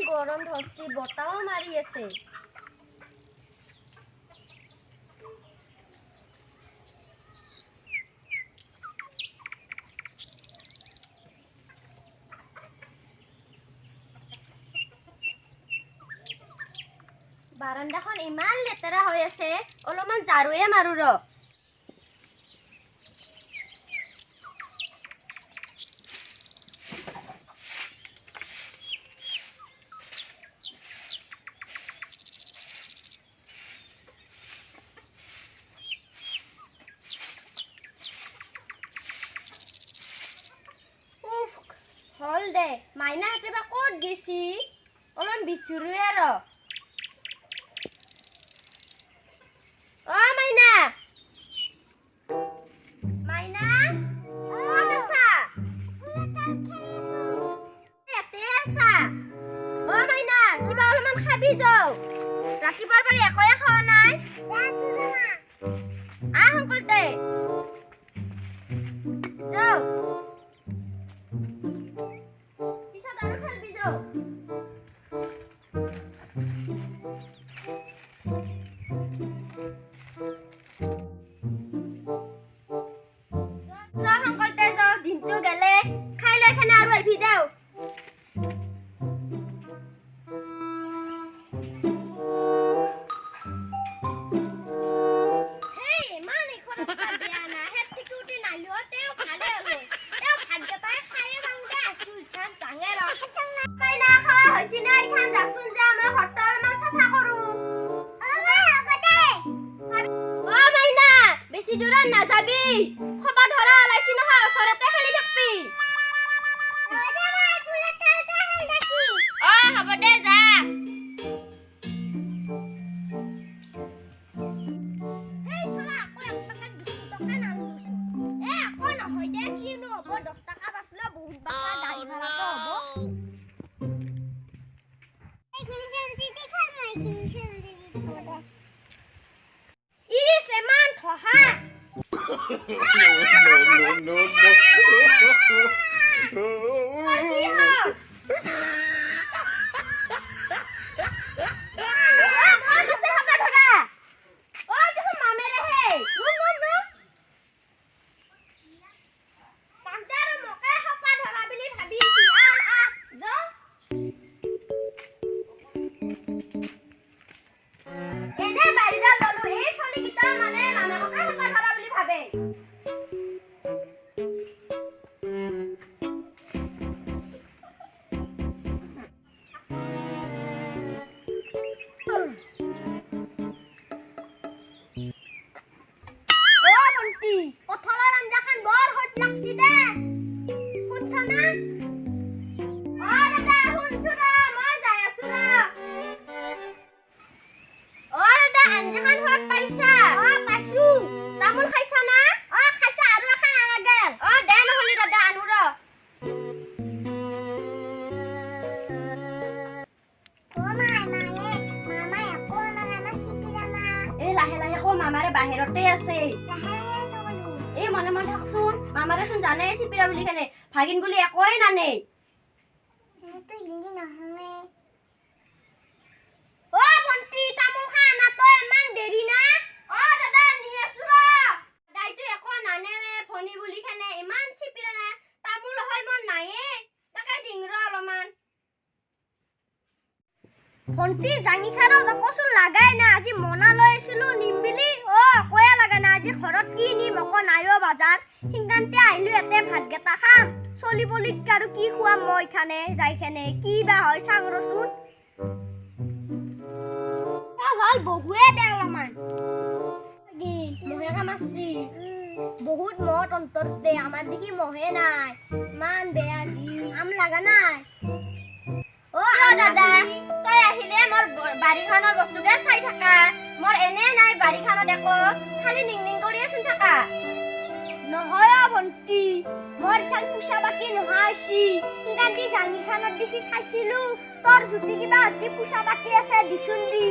গৰম ধৰছি বতাহও মাৰি আছে। বাৰান্দাখন ইমান লেতেৰা হৈ আছে, অলপমান ঝাৰুৱে মাৰো ৰ। হল দে, মাইনাহঁতে বা ক'ত গেছি? অলপমান বিচুৰুৱে ৰ। অ মাইনা, মাইনা ক'ত আছা? ইয়াতে আছা? অ মাইনা, কিবা অলপমান খাবি যাও। ৰাতিপুৱাৰ পৰা একোৱে খোৱা নাই। আহ সোনকালতে যাও। পিছত আৰু খেলবি যাও। যাও সোনকালতে যাও, দিনটো গেলে খাই লৈ খানে আৰু আহিবি যাও। বেছি দূৰত নাযাবি, খবৰ ধৰা ওলাইছি নহয়, ওচৰতে খেলি থাকবি। হ'ব দে যা। মামাৰে বাহিৰতে আছে। এই মনে মনে থাকচোন, মামাৰে চোন জানে চিপিৰা বুলি কেনে, ভাগিন বুলি একোৱে নানে। অ ভন্টি, তামোল খা না, তই ইমান দেৰি না? অ দাদা নি আছো ৰ। দাইটো একো নানে ভনি বুলি কেনে, ইমান চিপিৰা না, তামোল হয় মন নায়ে, তাকে দিং ৰ অলপমান। ভন্টি জাঙি খাৰ কচোন লাগাই না, আজি মনা লৈ আছিলো নিম বুলি, কয়া লাগা না, আজি ঘৰত কি নিম অকো নাইও বাজাৰ, সিংকান্তে আহিলো এতে ভাতকেইটা খাম, চলি পলিক আৰু কি খুৱাম মই খানে যাই খেনে, কি বা হয় চাং ৰচোন। ভাল বহুৱে দে অলপমান। মহে কামাৰছি, বহুত মহ তন্তৰ দে, আমাৰ দেখি মহে নাই, ইমান বেয়া যি আম লাগা নাই। অ দাদা, তই আহিলে মোৰ বাৰীখনৰ বস্তুকে চাই থাকা, মোৰ এনে নাই বাৰীখনত একো, খালি নিং নিং কৰিয়ে চোন থাকা। নহয় অ ভন্টি, মোৰ ইথান পুষা বাকি নোহোৱা হৈছি, সিংকান্তি জাঙিখানত দেখি চাইছিলো, তোৰ জুতি কিবা অতি পুষা বাকি আছে দিচোন দি।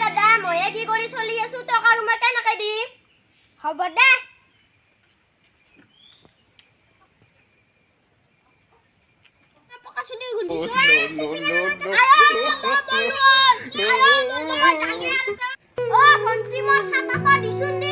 দাদা ময়ে কি কৰি চলি আছো, তোক আৰু মই কেনেকে দিম? হ'ব দে। পকা চুনি ভণ্টি মোৰ ছাতা দিছোন